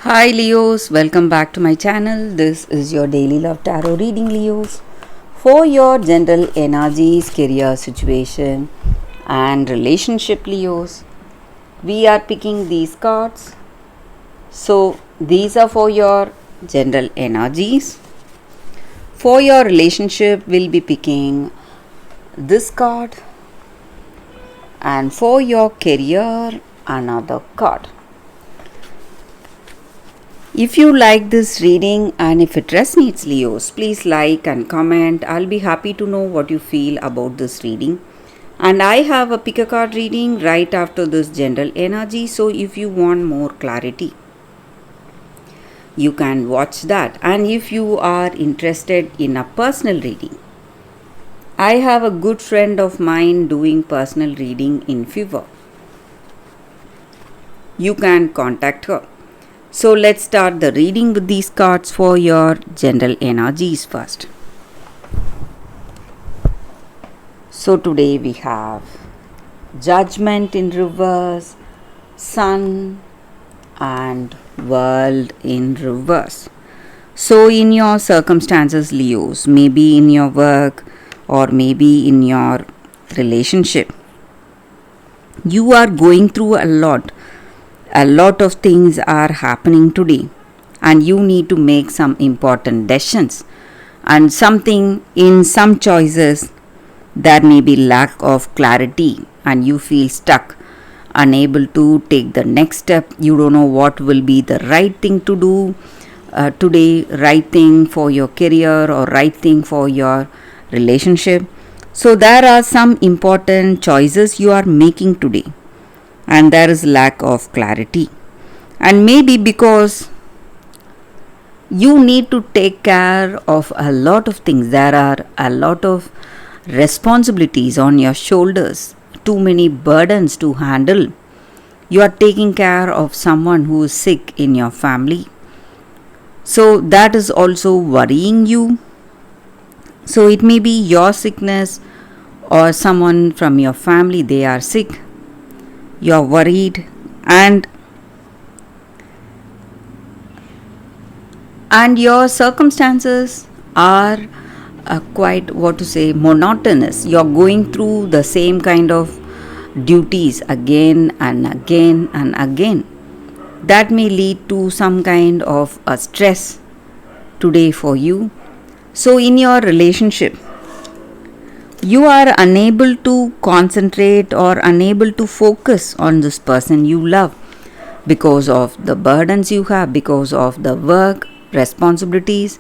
Hi Leos, welcome back to my channel. This is your daily love tarot reading, Leos, for your general energies, career situation, and relationship, Leos. We are picking these cards. So, these are for your general energies. For your relationship, we'll be picking this card, and for your career, another card. If you like this reading and if it resonates, Leos, please like and comment. I'll be happy to know what you feel about this reading. And I have a pick a card reading right after this general energy. So if you want more clarity, you can watch that. And if you are interested in a personal reading, I have a good friend of mine doing personal reading in Fever. You can contact her. So let's start the reading with these cards for your general energies first. So today we have Judgment in reverse, Sun and World in reverse. So in your circumstances, Leos, maybe in your work or maybe in your relationship, you are going through a lot. A lot of things are happening today and you need to make some important decisions, and something in some choices there may be lack of clarity and you feel stuck, unable to take the next step. You don't know what will be the right thing to do today, right thing for your career or right thing for your relationship. So there are some important choices you are making today and there is lack of clarity, and maybe because you need to take care of a lot of things. There are a lot of responsibilities on your shoulders, too many burdens to handle. You are taking care of someone who is sick in your family, so that is also worrying you. So it may be your sickness or someone from your family, they are sick, you're worried, and your circumstances are quite, what to say, monotonous. You're going through the same kind of duties again and again and again. That may lead to some kind of a stress today for you. So in your relationship, you are unable to concentrate or unable to focus on this person you love because of the burdens you have, because of the work responsibilities.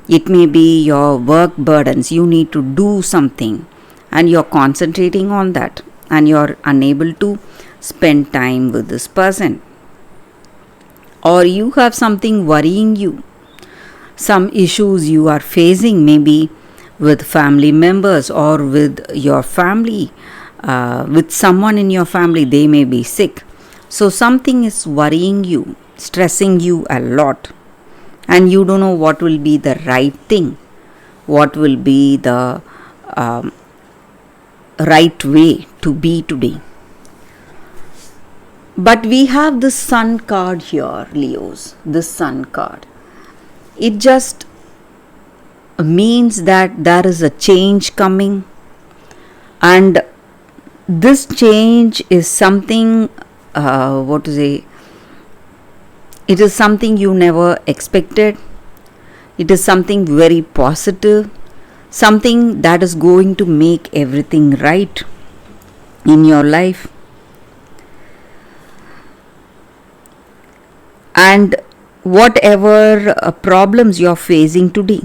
It may be your work burdens. You need to do something and you're concentrating on that and you're unable to spend time with this person. Or you have something worrying you, some issues you are facing, maybe with family members or with your family, with someone in your family, they may be sick. So something is worrying you, stressing you a lot, and you don't know what will be the right thing, what will be the right way to be today. But we have the Sun card here, Leos, the Sun card. It just means that there is a change coming, and this change is something, what to say, it is something you never expected. It is something very positive, something that is going to make everything right in your life. And whatever problems you are facing today,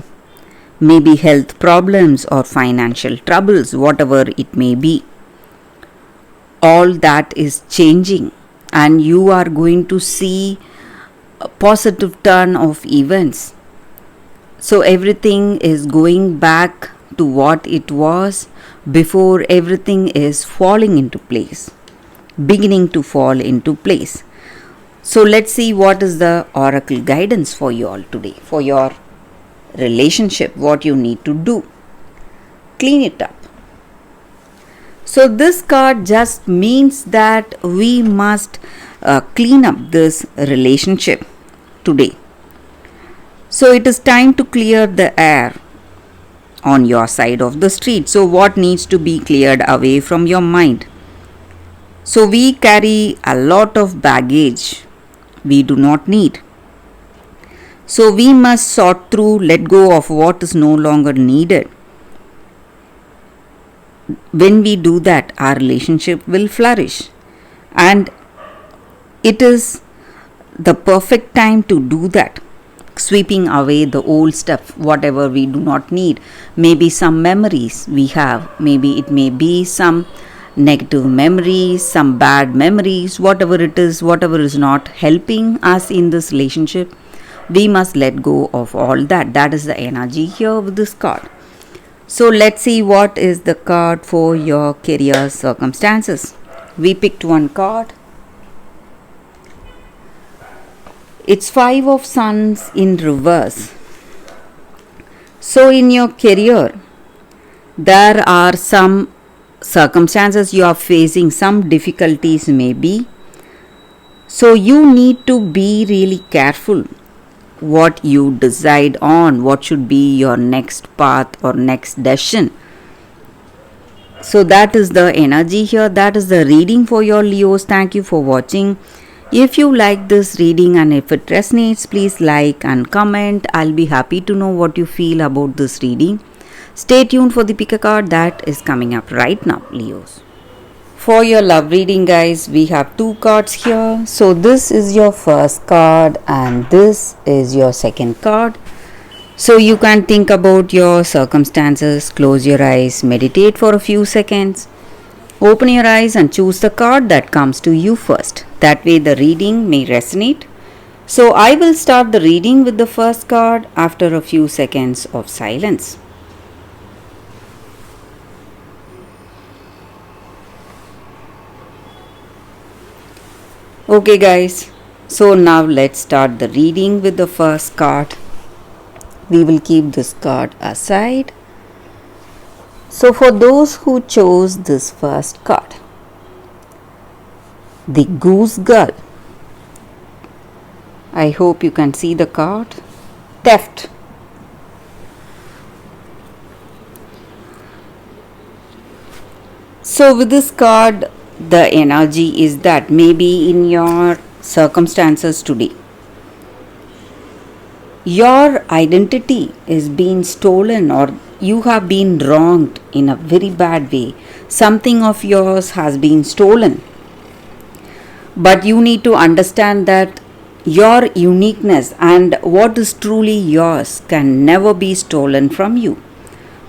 maybe health problems or financial troubles, whatever it may be, all that is changing and you are going to see a positive turn of events. So everything is going back to what it was before. Everything is falling into place, beginning to fall into place. So let's see what is the oracle guidance for you all today, for your relationship, what you need to do. Clean it up. So this card just means that we must clean up this relationship. today. So it is time to clear the air on your side of the street. So, what needs to be cleared away from your mind? So, we carry a lot of baggage we do not need. So, we must sort through, let go of what is no longer needed. When we do that, our relationship will flourish. And it is the perfect time to do that. Sweeping away the old stuff, whatever we do not need. Maybe some memories we have, maybe it may be some negative memories, some bad memories, whatever it is, whatever is not helping us in this relationship, we must let go of all that. That is the energy here with this card. So let's see what is the card for your career circumstances. We picked one card. It's 5 of Suns in reverse. So in your career, there are some circumstances you are facing, some difficulties maybe. So you need to be really careful what you decide on, what should be your next path or next decision. So that is the energy here. That is the reading for your Leos. Thank you for watching. If you like this reading and if it resonates, please like and comment. I'll be happy to know what you feel about this reading. Stay tuned for the pick a card that is coming up right now, Leos. For your love reading, guys, we have 2 cards here. So this is your first card and this is your second card. So you can think about your circumstances, close your eyes, meditate for a few seconds. Open your eyes and choose the card that comes to you first. That way the reading may resonate. So I will start the reading with the first card after a few seconds of silence. Okay guys, so now let's start the reading with the first card. We will keep this card aside. So for those who chose this first card, the Goose Girl. I hope you can see the card. Theft. So with this card, the energy is that maybe in your circumstances today, your identity is being stolen or you have been wronged in a very bad way. Something of yours has been stolen. But you need to understand that your uniqueness and what is truly yours can never be stolen from you.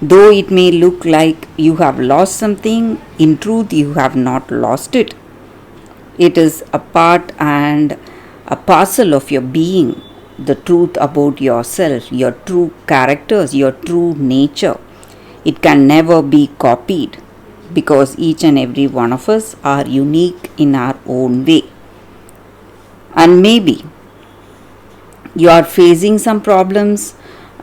Though it may look like you have lost something, in truth you have not lost it. It is a part and a parcel of your being, the truth about yourself, your true characters, your true nature. It can never be copied because each and every one of us are unique in our own way. And maybe you are facing some problems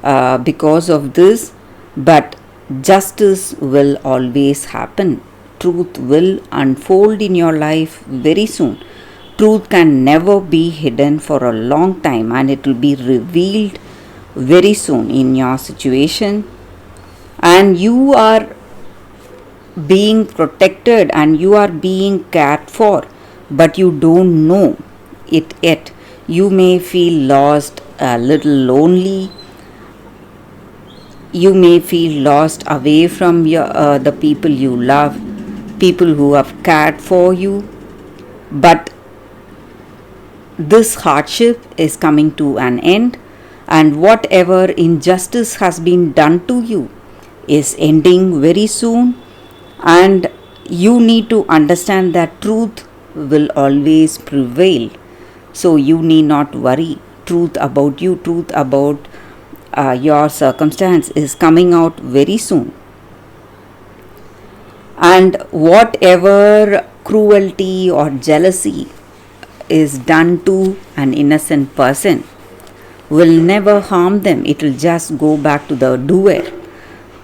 because of this, but justice will always happen. Truth will unfold in your life very soon. Truth can never be hidden for a long time and it will be revealed very soon in your situation. And you are being protected and you are being cared for, but you don't know it yet. You may feel lost, a little lonely. You may feel lost away from the people you love, people who have cared for you. But this hardship is coming to an end, and whatever injustice has been done to you is ending very soon. And you need to understand that truth will always prevail. So you need not worry. Truth about you, truth about your circumstance is coming out very soon. And whatever cruelty or jealousy is done to an innocent person will never harm them. It will just go back to the doer.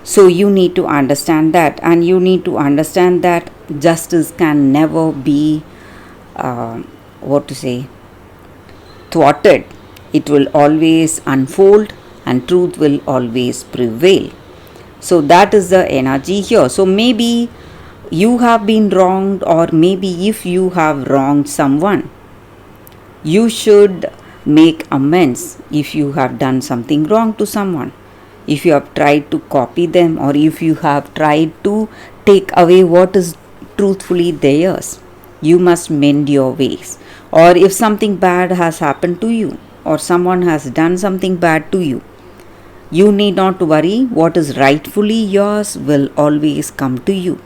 So you need to understand that, and you need to understand that justice can never be thwarted. It will always unfold and truth will always prevail. So that is the energy here. So maybe you have been wronged, or maybe if you have wronged someone, you should make amends if you have done something wrong to someone. If you have tried to copy them, or if you have tried to take away what is truthfully theirs, you must mend your ways. Or if something bad has happened to you, or someone has done something bad to you, you need not worry. What is rightfully yours will always come to you.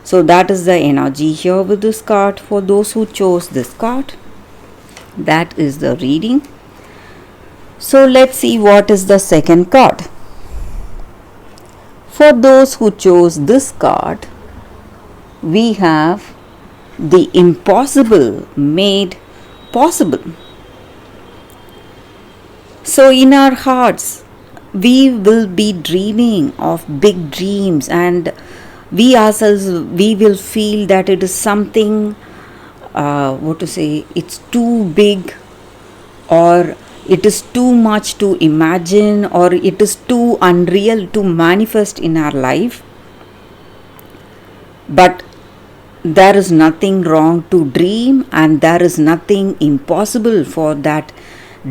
So that is the energy here with this card for those who chose this card. That is the reading. So let's see what is the second card. For those who chose this card, we have the impossible made possible. So in our hearts, we will be dreaming of big dreams, and we ourselves, we will feel that it is something, it's too big, or it is too much to imagine, or it is too unreal to manifest in our life. But there is nothing wrong to dream, and there is nothing impossible for that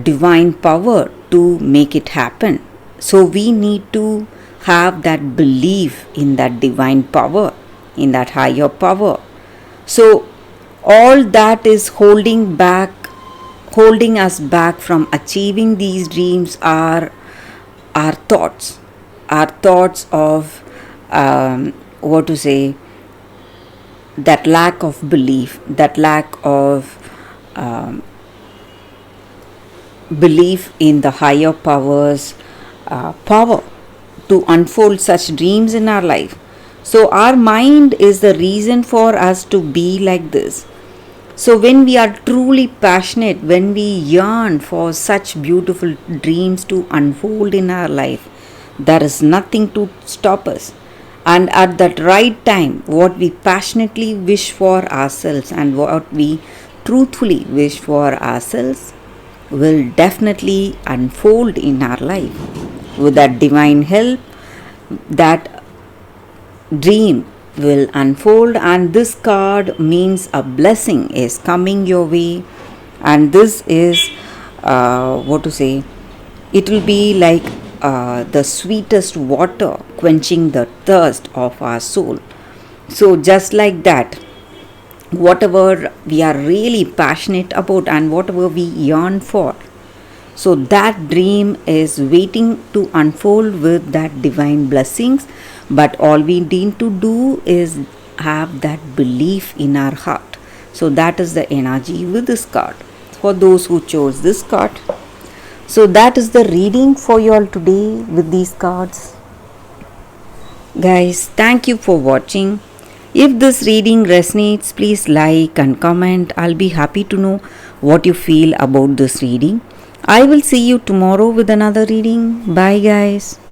divine power to make it happen. So we need to have that belief in that divine power, in that higher power. So all that is holding us back from achieving these dreams are our thoughts of that lack of belief, that lack of belief in the higher power's power to unfold such dreams in our life. So our mind is the reason for us to be like this. So when we are truly passionate, when we yearn for such beautiful dreams to unfold in our life, there is nothing to stop us. And at that right time, what we passionately wish for ourselves and what we truthfully wish for ourselves will definitely unfold in our life. With that divine help, that dream will unfold, and this card means a blessing is coming your way, and this is it will be like the sweetest water quenching the thirst of our soul. So just like that, whatever we are really passionate about and whatever we yearn for, so that dream is waiting to unfold with that divine blessings. But all we need to do is have that belief in our heart. So that is the energy with this card for those who chose this card. So that is the reading for you all today with these cards. Guys, thank you for watching. If this reading resonates, please like and comment. I'll be happy to know what you feel about this reading. I will see you tomorrow with another reading. Bye guys.